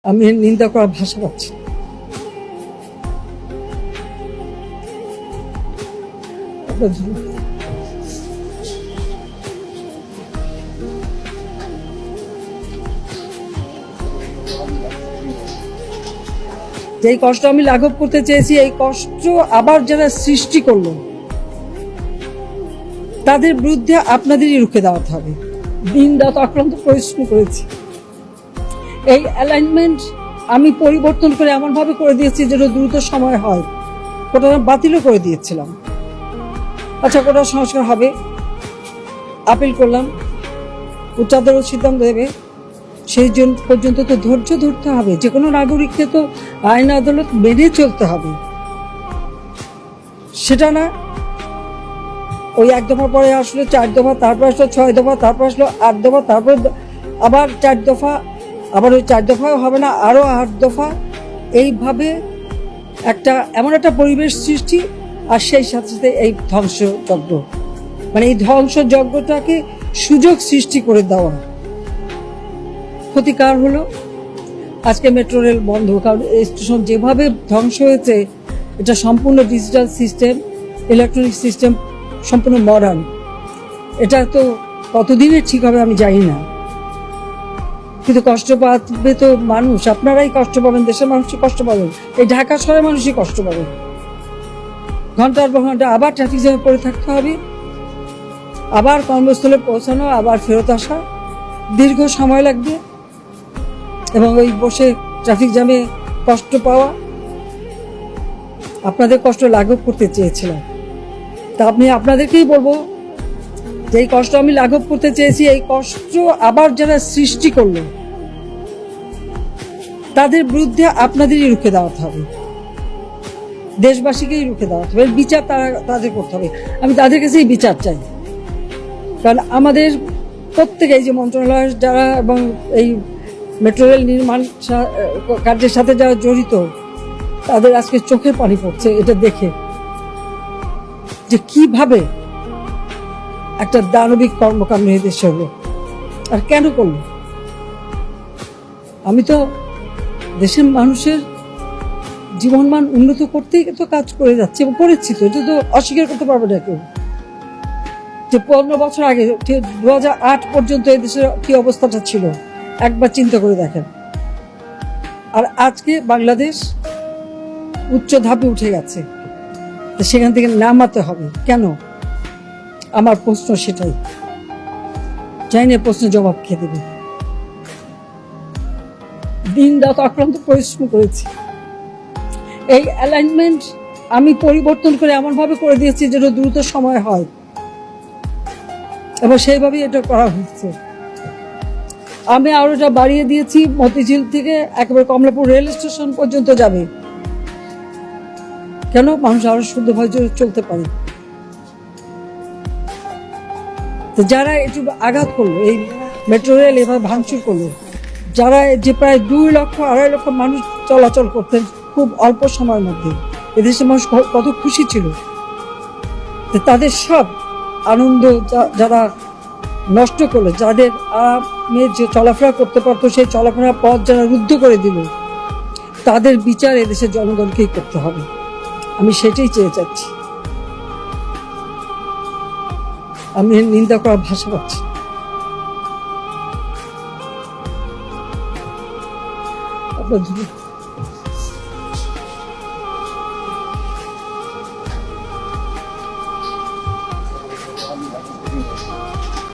আমি নিন্দা করার ভাষা পাচ্ছি। যেই কষ্ট আমি লাঘব করতে চেয়েছি, এই কষ্ট আবার যারা সৃষ্টি করলো তাদের বিরুদ্ধে আপনাদেরই রুখে দাঁড়াতে হবে। দিন রাত অক্লান্ত পরিশ্রম করেছি। এই অ্যালাইনমেন্ট আমি পরিবর্তন করে এমন ভাবে করে দিয়েছি যেটা দ্রুত সময় হয়। ওটা বাতিলও করে দিয়েছিলাম। আচ্ছা, কোটা সংস্কার হবে, আপিল করলাম, উচ্চ আদালত সিদ্ধান্ত দেবে, সেই জন্য পর্যন্ত তো ধৈর্য ধরতে হবে। যে কোনো নাগরিককে তো আইন আদালত মেনে চলতে হবে। সেটা না, ওই এক দফা পরে আসলো 4 দফা, তারপর আসলো 6 দফা, তারপর আসলো 8 দফা, তারপর আবার 4 দফা, আবার ওই 4 দফাও হবে না, আরো 8 দফা। এইভাবে এমন একটা পরিবেশ সৃষ্টি, আর সেই সাথে সাথে এই ধ্বংসযজ্ঞ, মানে এই ধ্বংসযজ্ঞটাকে সুযোগ সৃষ্টি করে দেওয়া। ক্ষতিকার হলো আজকে মেট্রো রেল বন্ধ, কারণ এই স্টেশন যেভাবে ধ্বংস হয়েছে, এটা সম্পূর্ণ ডিজিটাল সিস্টেম, ইলেকট্রনিক সিস্টেম, সম্পূর্ণ মডার্ন। এটা তো কতদিনে ঠিক হবে আমি জানি না, কিন্তু কষ্ট পাবে তো মানুষ। আপনারাই কষ্ট পাবেন, দেশের মানুষই কষ্ট পাবেন, এই ঢাকা শহরের মানুষই কষ্ট পাবেন। ঘন্টার পর ঘন্টা আবার ট্রাফিক জ্যামে পড়ে থাকতে হবে, আবার কর্মস্থলে পৌঁছানো, আবার ফেরত আসা, দীর্ঘ সময় লাগবে, এবং ওই বসে ট্রাফিক জ্যামে কষ্ট পাওয়া। আপনাদের কষ্ট লাঘব করতে চেয়েছিলাম, তা আপনাদেরকেই বলবো যে এই কষ্ট আমি লাঘব করতে চেয়েছি, এই কষ্ট আবার যারা সৃষ্টি করলো তাদের বিরুদ্ধে আপনাদেরই রুখে দাঁড়াতে হবে, দেশবাসীকেই রুখে দাঁড়াতে হবে। বিচার তাদের করতে হবে। আমি তাদের কাছেই বিচার চাই, কারণ আমাদের প্রত্যেকে, এই যে মন্ত্রণালয় যারা এবং এই মেট্রো রেল নির্মাণ কার্যের সাথে যারা জড়িত, তাদের আজকে চোখে পানি পড়ছে এটা দেখে, যে কিভাবে একটা দানবিক কর্মকাণ্ড এই দেশে হলো, আর কেন করলো। আমি তো দেশের মানুষের জীবনমান উন্নত করতেই তো কাজ করে যাচ্ছি এবং করেছি, তো এটা তো অস্বীকার করতে পারবে না কেউ। যে 15 বছর আগে 2008 পর্যন্ত এই দেশের কি অবস্থাটা ছিল একবার চিন্তা করে দেখেন। আর আজকে বাংলাদেশ উচ্চ ধাপে উঠে গেছে, সেখান থেকে নামাতে হবে কেন? আমার প্রশ্ন সেটাই, জানি না প্রশ্নের জবাব খেয়ে দেবে। দিন রাত অক্লান্ত পরিশ্রম করেছি। এই অ্যালাইনমেন্ট আমি পরিবর্তন করে এমন ভাবে করে দিয়েছি যেটা দ্রুত সময় হয়, এবং সেইভাবেই এটা করা হচ্ছে। আমি আরো এটা বাড়িয়ে দিয়েছি, মতিঝিল থেকে একেবারে কমলাপুর রেল স্টেশন পর্যন্ত যাবে। কেন? মানুষ আরো শুদ্ধভাবে চলতে পারে। তো যারা একটু আঘাত করলো, এই মেট্রো রেল এভাবে ভাঙচুর করলো, যারা যে প্রায় 2 লক্ষ 2.5 লক্ষ মানুষ চলাচল করতেন খুব অল্প সময়ের মধ্যে, এদেশের মানুষ কত খুশি ছিল। তাদের সব আনন্দ যারা নষ্ট করলো, যাদের আরামে যে চলাফেরা করতে পারতো, সেই চলাফেরার পথ যারা রুদ্ধ করে দিল, তাদের বিচার এদেশের জনগণকেই করতে হবে। আমি সেটাই চেয়ে যাচ্ছি। আমি নিন্দা করার ভাষা পাচ্ছি। আপনার